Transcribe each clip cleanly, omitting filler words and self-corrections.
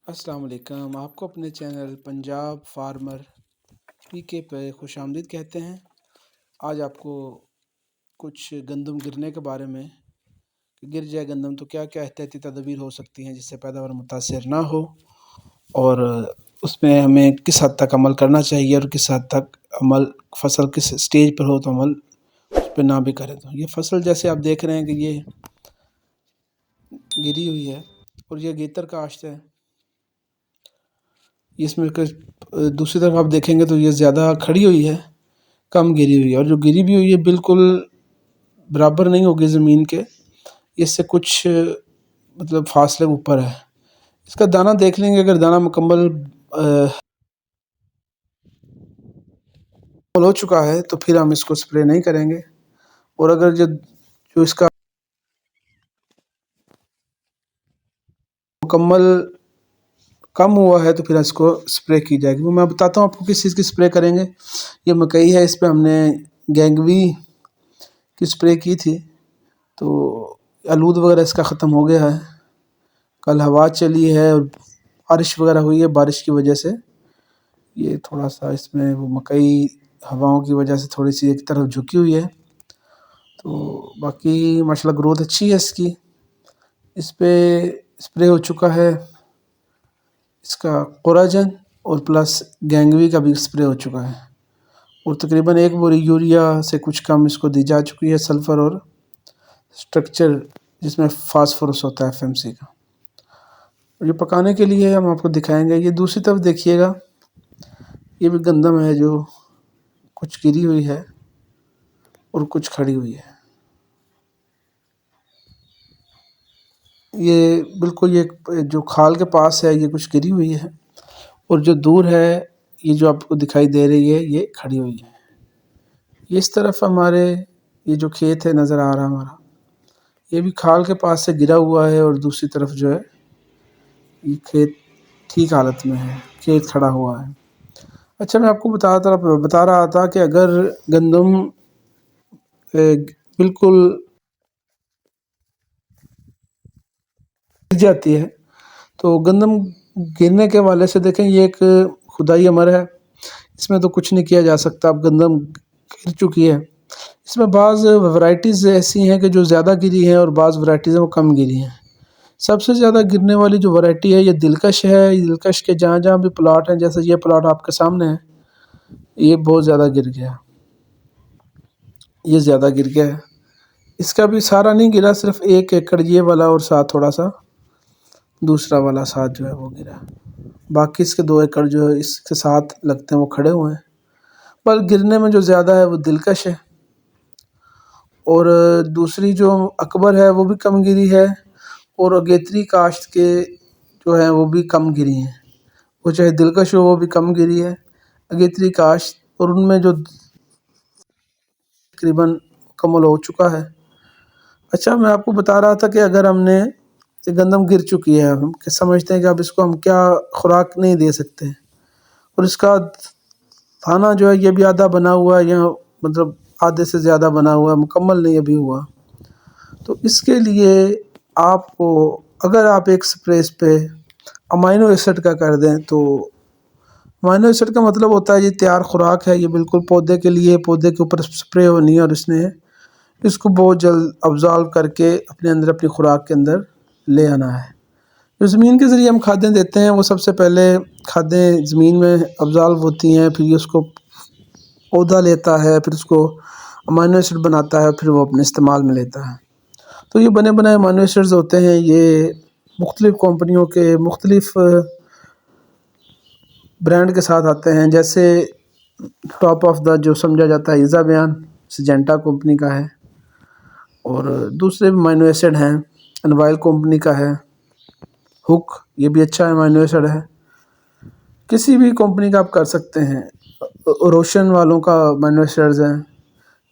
السلام علیکم، آپ کو اپنے چینل پنجاب فارمر پی کے پہ خوش آمدید کہتے ہیں۔ آج آپ کو کچھ گندم گرنے کے بارے میں کہ گر جائے گندم تو کیا کیا احتیاطی تدابیر ہو سکتی ہیں جس سے پیداوار متاثر نہ ہو، اور اس میں ہمیں کس حد تک عمل کرنا چاہیے اور کس حد تک عمل فصل کس سٹیج پر ہو تو عمل اس پہ نہ بھی کرے۔ تو یہ فصل جیسے آپ دیکھ رہے ہیں کہ یہ گری ہوئی ہے اور یہ گیتر کاشت ہے، اس میں دوسری طرف آپ دیکھیں گے تو یہ زیادہ کھڑی ہوئی ہے، کم گری ہوئی ہے، اور جو گری بھی ہوئی ہے بالکل برابر نہیں ہوگی زمین کے، اس سے کچھ مطلب فاصلے اوپر ہے۔ اس کا دانہ دیکھ لیں گے، اگر دانہ مکمل ہو چکا ہے تو پھر ہم اس کو سپرے نہیں کریں گے، اور اگر جو اس کا مکمل کم ہوا ہے تو پھر اس کو سپرے کی جائے گی۔ میں بتاتا ہوں آپ کو کس چیز کی سپرے کریں گے۔ یہ مکئی ہے، اس پہ ہم نے گینگوی کی سپرے کی تھی، تو آلود وغیرہ اس کا ختم ہو گیا ہے۔ کل ہوا چلی ہے اور بارش وغیرہ ہوئی ہے، بارش کی وجہ سے یہ تھوڑا سا اس میں وہ مکئی ہواؤں کی وجہ سے تھوڑی سی ایک طرف جھکی ہوئی ہے، تو باقی ماشاءاللہ گروتھ اچھی ہے اس کی۔ اس پہ سپرے ہو چکا ہے اس کا کوراجن اور پلس گینگوی کا بھی سپرے ہو چکا ہے، اور تقریباً 1 بوری یوریا سے کچھ کم اس کو دی جا چکی ہے، سلفر اور سٹرکچر جس میں فاسفورس ہوتا ہے FMC کا۔ اور یہ پکانے کے لیے ہم آپ کو دکھائیں گے۔ یہ دوسری طرف دیکھیے گا، یہ بھی گندم ہے جو کچھ گری ہوئی ہے اور کچھ کھڑی ہوئی ہے۔ یہ بالکل یہ جو کھال کے پاس ہے یہ کچھ گری ہوئی ہے، اور جو دور ہے یہ جو آپ کو دکھائی دے رہی ہے یہ کھڑی ہوئی ہے۔ یہ اس طرف ہمارے یہ جو کھیت ہے نظر آ رہا ہمارا، یہ بھی کھال کے پاس سے گرا ہوا ہے، اور دوسری طرف جو ہے یہ کھیت ٹھیک حالت میں ہے، کھیت کھڑا ہوا ہے۔ اچھا، میں آپ کو بتا رہا تھا کہ اگر گندم بالکل گر جاتی ہے تو گندم گرنے کے حوالے سے دیکھیں، یہ ایک خدائی امر ہے، اس میں تو کچھ نہیں کیا جا سکتا۔ اب گندم گر چکی ہے، اس میں بعض ورائٹیز ایسی ہیں کہ جو زیادہ گری ہیں اور بعض ورائٹیز ہیں وہ کم گری ہیں۔ سب سے زیادہ گرنے والی جو ورائٹی ہے یہ دلکش ہے۔ یہ دلکش کے جہاں جہاں بھی پلاٹ ہیں، جیسے یہ پلاٹ آپ کے سامنے ہے، یہ بہت زیادہ گر گیا، یہ زیادہ گر گیا ہے۔ اس کا بھی سارا نہیں گرا، صرف 1 ایکڑ یہ والا اور ساتھ تھوڑا سا دوسرا والا ساتھ جو ہے وہ گرا، باقی اس کے 2 ایکڑ جو ہے اس کے ساتھ لگتے ہیں وہ کھڑے ہوئے ہیں۔ پر گرنے میں جو زیادہ ہے وہ دلکش ہے، اور دوسری جو اکبر ہے وہ بھی کم گری ہے، اور اگیتری کاشت کے جو ہیں وہ بھی کم گری ہیں۔ وہ چاہے دلکش ہو وہ بھی کم گری ہے، اگیتری کاشت، اور ان میں جو تقریباً مکمل ہو چکا ہے۔ اچھا، میں آپ کو بتا رہا تھا کہ اگر ہم نے یہ گندم گر چکی ہے، ہم سمجھتے ہیں کہ اب اس کو ہم کیا خوراک نہیں دے سکتے، اور اس کا دانہ جو ہے یہ بھی آدھا بنا ہوا ہے، یا مطلب آدھے سے زیادہ بنا ہوا ہے، مکمل نہیں ابھی ہوا۔ تو اس کے لیے آپ کو اگر آپ ایک سپرے اس پہ امائنو ایسڈ کا کر دیں، تو امائنو ایسڈ کا مطلب ہوتا ہے یہ تیار خوراک ہے، یہ بالکل پودے کے لیے، پودے کے اوپر سپرے ہونی ہے، اور اس نے اس کو بہت جلد ابزارب کر کے اپنے اندر اپنی خوراک کے اندر لے آنا ہے۔ جو زمین کے ذریعے ہم کھادیں دیتے ہیں وہ سب سے پہلے کھادیں زمین میں ابزارب ہوتی ہیں، پھر یہ اس کو پودا لیتا ہے، پھر اس کو امائنو ایسڈ بناتا ہے، پھر وہ اپنے استعمال میں لیتا ہے۔ تو یہ بنے بنائے امائنو ایسڈز ہوتے ہیں، یہ مختلف کمپنیوں کے مختلف برانڈ کے ساتھ آتے ہیں، جیسے ٹاپ آف دا جو سمجھا جاتا ہے ایزابیان سجنٹا کمپنی کا ہے، اور دوسرے بھی امائنو ایسڈ ہیں، انوائل کمپنی کا ہے، ہک یہ بھی اچھا امائنو ایسڈ ہے، کسی بھی کمپنی کا آپ کر سکتے ہیں۔ روشن والوں کا امائنو ایسڈز ہیں،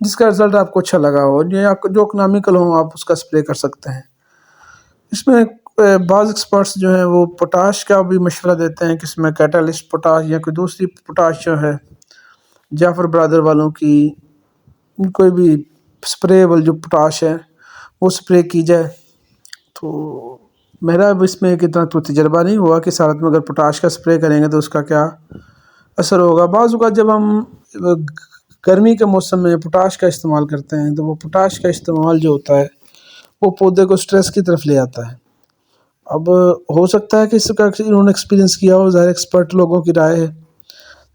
جس کا رزلٹ آپ کو اچھا لگا ہو، یہ آپ جو اکنامیکل ہوں آپ اس کا سپرے کر سکتے ہیں۔ اس میں بعض ایکسپرٹس جو ہیں وہ پوٹاش کا بھی مشورہ دیتے ہیں کہ اس میں کیٹالسٹ پوٹاش یا کوئی دوسری پوٹاش جو ہے جعفر برادر والوں کی کوئی بھی سپریبل جو پوٹاش ہے وہ سپرے کی جائے، تو میرا اب اس میں اتنا تو تجربہ نہیں ہوا کہ سالت میں اگر پوٹاش کا سپرے کریں گے تو اس کا کیا اثر ہوگا۔ بعض اوقات جب ہم گرمی کے موسم میں پوٹاش کا استعمال کرتے ہیں تو وہ پوٹاش کا استعمال جو ہوتا ہے وہ پودے کو سٹریس کی طرف لے آتا ہے۔ اب ہو سکتا ہے کہ اس کا انہوں نے ایکسپیرینس کیا ہو، ظاہر ایکسپرٹ لوگوں کی رائے ہے،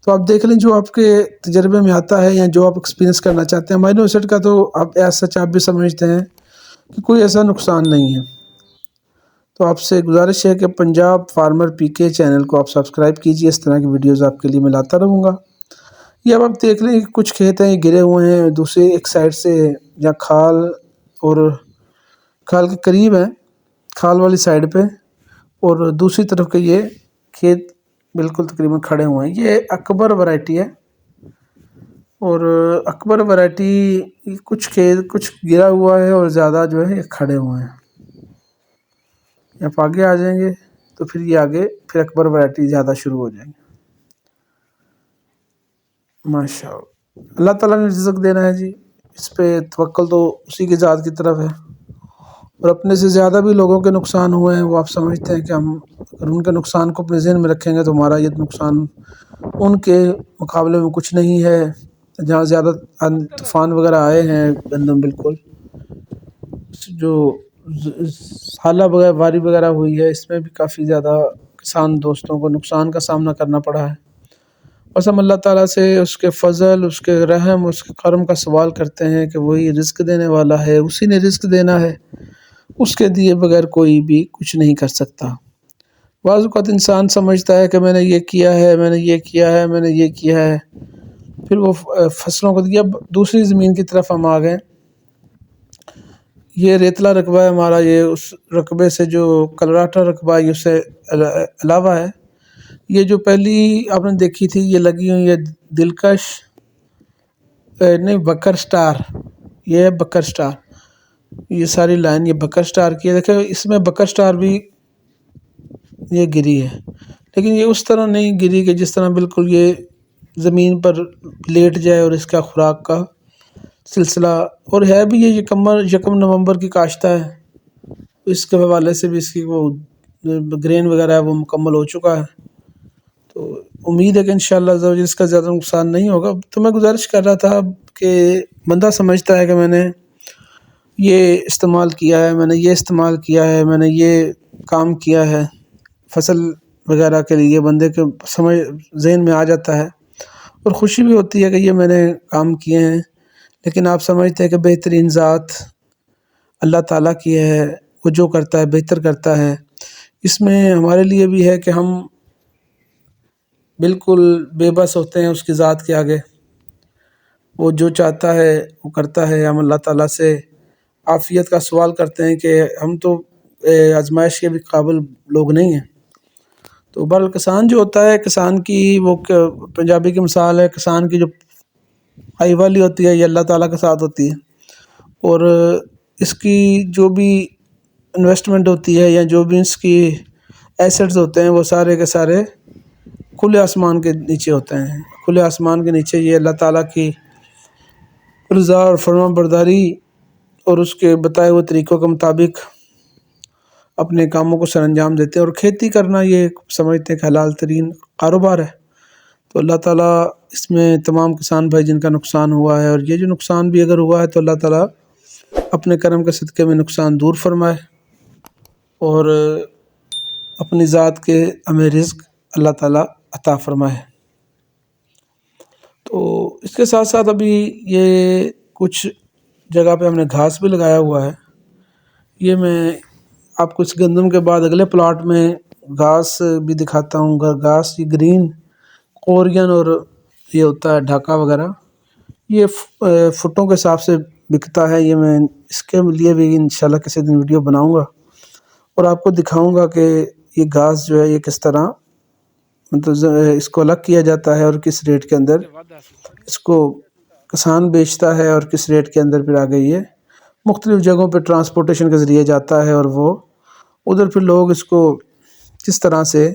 تو آپ دیکھ لیں جو آپ کے تجربے میں آتا ہے یا جو آپ ایکسپیرینس کرنا چاہتے ہیں۔ امینو ایسڈ کا تو آپ سچ آپ بھی سمجھتے ہیں کہ کوئی ایسا نقصان نہیں ہے۔ تو آپ سے گزارش ہے کہ پنجاب فارمر پی کے چینل کو آپ سبسکرائب کیجئے، اس طرح کی ویڈیوز آپ کے لیے میں لاتا رہوں گا۔ یہ اب آپ دیکھ لیں کہ کچھ کھیت ہیں یہ گرے ہوئے ہیں، دوسرے ایک سائڈ سے یا کھال اور کھال کے قریب ہیں، کھال والی سائڈ پہ، اور دوسری طرف کے یہ کھیت بالکل تقریباً کھڑے ہوئے ہیں۔ یہ اکبر ورائٹی ہے، اور اکبر ورائٹی کچھ کھیت کچھ گرا ہوا ہے اور زیادہ جو ہے یہ کھڑے ہوئے ہیں۔ آپ آگے آ جائیں گے تو پھر یہ آگے پھر اکبر ورائٹی زیادہ شروع ہو جائیں گے۔ ماشاء اللہ، اللہ تعالیٰ نے رزق دینا ہے جی، اس پہ توکل تو اسی کی ذات کی طرف ہے۔ اور اپنے سے زیادہ بھی لوگوں کے نقصان ہوئے ہیں، وہ آپ سمجھتے ہیں کہ ہم اگر ان کے نقصان کو اپنے ذہن میں رکھیں گے تو ہمارا یہ نقصان ان کے مقابلے میں کچھ نہیں ہے۔ جہاں زیادہ طوفان وغیرہ آئے ہیں گندم بالکل جو حالہ وغیرہ باری وغیرہ ہوئی ہے، اس میں بھی کافی زیادہ کسان دوستوں کو نقصان کا سامنا کرنا پڑا ہے۔ بس ہم اللہ تعالیٰ سے اس کے فضل، اس کے رحم، اس کے کرم کا سوال کرتے ہیں کہ وہی رزق دینے والا ہے، اسی نے رزق دینا ہے، اس کے دیے بغیر کوئی بھی کچھ نہیں کر سکتا۔ بعض اوقات انسان سمجھتا ہے کہ میں نے یہ کیا ہے، میں نے یہ کیا ہے، میں نے یہ کیا ہے، پھر وہ فصلوں کو دیا۔ دوسری زمین کی طرف ہم آ گئے، یہ ریتلا رقبہ ہے ہمارا، یہ اس رقبے سے جو کلراٹا رقبہ ہے اس سے علاوہ ہے۔ یہ جو پہلی آپ نے دیکھی تھی یہ لگی ہوئی ہے دلکش نہیں بکر سٹار، یہ ہے بکر سٹار، یہ ساری لائن یہ بکر سٹار کی ہے۔ دیکھیں اس میں بکر سٹار بھی یہ گری ہے، لیکن یہ اس طرح نہیں گری کہ جس طرح بالکل یہ زمین پر لیٹ جائے اور اس کا خوراک کا سلسلہ، اور ہے بھی یہ یکم نومبر کی کاشتہ ہے، اس کے حوالے سے بھی اس کی وہ گرین وغیرہ ہے وہ مکمل ہو چکا ہے، تو امید ہے کہ انشاءاللہ اس کا زیادہ نقصان نہیں ہوگا۔ تو میں گزارش کر رہا تھا کہ بندہ سمجھتا ہے کہ میں نے یہ استعمال کیا ہے، میں نے یہ استعمال کیا ہے، میں نے یہ کام کیا ہے فصل وغیرہ کے لیے، بندے کے سمجھ ذہن میں آ جاتا ہے اور خوشی بھی ہوتی ہے کہ یہ میں نے کام کیے ہیں، لیکن آپ سمجھتے ہیں کہ بہترین ذات اللہ تعالیٰ کی ہے، وہ جو کرتا ہے بہتر کرتا ہے۔ اس میں ہمارے لیے بھی ہے کہ ہم بالکل بے بس ہوتے ہیں اس کی ذات کے آگے، وہ جو چاہتا ہے وہ کرتا ہے۔ ہم اللہ تعالیٰ سے عافیت کا سوال کرتے ہیں کہ ہم تو آزمائش کے بھی قابل لوگ نہیں ہیں۔ تو بہرحال کسان جو ہوتا ہے، کسان کی وہ پنجابی کی مثال ہے، کسان کی جو آئی والی ہوتی ہے یہ اللہ تعالیٰ کے ساتھ ہوتی ہے، اور اس کی جو بھی انویسٹمنٹ ہوتی ہے یا جو بھی اس کی ایسٹس ہوتے ہیں وہ سارے کے سارے کھلے آسمان کے نیچے ہوتے ہیں۔ کھلے آسمان کے نیچے یہ اللہ تعالیٰ کی رضا اور فرما برداری اور اس کے بتائے ہوئے طریقوں کے مطابق اپنے کاموں کو سر انجام دیتے ہیں، اور کھیتی کرنا یہ سمجھتے ہیں کہ حلال ترین کاروبار ہے۔ تو اللہ تعالیٰ اس میں تمام کسان بھائی جن کا نقصان ہوا ہے، اور یہ جو نقصان بھی اگر ہوا ہے تو اللہ تعالیٰ اپنے کرم کے صدقے میں نقصان دور فرمائے، اور اپنی ذات کے ہمیں رزق اللہ تعالیٰ عطا فرمائے۔ تو اس کے ساتھ ساتھ ابھی یہ کچھ جگہ پہ ہم نے گھاس بھی لگایا ہوا ہے، یہ میں آپ کو اس گندم کے بعد اگلے پلاٹ میں گھاس بھی دکھاتا ہوں۔ گھاس یہ گرین کورین اور یہ ہوتا ہے ڈھاکہ وغیرہ، یہ فٹوں کے حساب سے بکتا ہے۔ یہ میں اس کے لیے بھی انشاءاللہ کسی دن ویڈیو بناؤں گا اور آپ کو دکھاؤں گا کہ یہ گھاس جو ہے یہ کس طرح مطلب اس کو الگ کیا جاتا ہے اور کس ریٹ کے اندر اس کو کسان بیچتا ہے، اور کس ریٹ کے اندر پھر آگے یہ مختلف جگہوں پہ ٹرانسپورٹیشن کے ذریعے جاتا ہے، اور وہ ادھر پھر لوگ اس کو کس طرح سے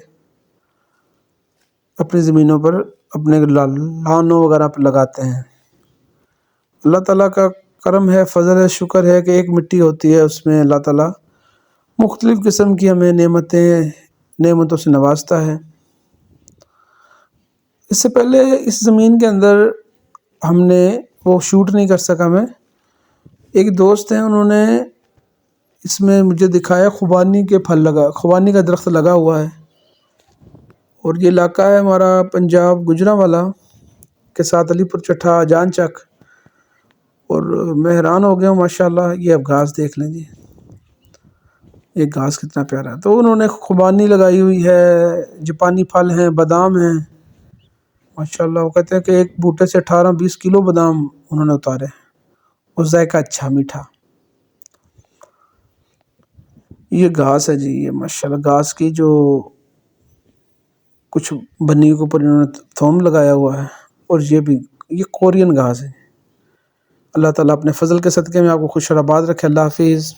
اپنی زمینوں پر اپنے لانوں وغیرہ پر لگاتے ہیں۔ اللہ تعالیٰ کا کرم ہے، فضل ہے، شکر ہے کہ ایک مٹی ہوتی ہے اس میں اللہ تعالیٰ مختلف قسم کی ہمیں نعمتوں سے نوازتا ہے۔ اس سے پہلے اس زمین کے اندر ہم نے وہ شوٹ نہیں کر سکا میں، ایک دوست ہیں انہوں نے اس میں مجھے دکھایا خوبانی کا درخت لگا ہوا ہے، اور یہ علاقہ ہے ہمارا پنجاب گجرانوالہ کے ساتھ علی پور چٹھا جان چک، اور میں حیران ہو گیا ہوں ماشاءاللہ۔ یہ اب گھاس دیکھ لیں جی، یہ گھاس کتنا پیارا ہے۔ تو انہوں نے خوبانی لگائی ہوئی ہے، جاپانی پھل ہیں، بادام ہیں ماشاءاللہ۔ وہ کہتے ہیں کہ ایک بوٹے سے 18-20 کلو بادام انہوں نے اتارے، اور ذائقہ اچھا میٹھا۔ یہ گھاس ہے جی، یہ ماشاءاللہ گھاس کی جو کچھ بنی کے اوپر انہوں نے تھوم لگایا ہوا ہے، اور یہ کورین گھاس ہے۔ اللہ تعالیٰ اپنے فضل کے صدقے میں آپ کو خوش اور آباد رکھے۔ اللہ حافظ۔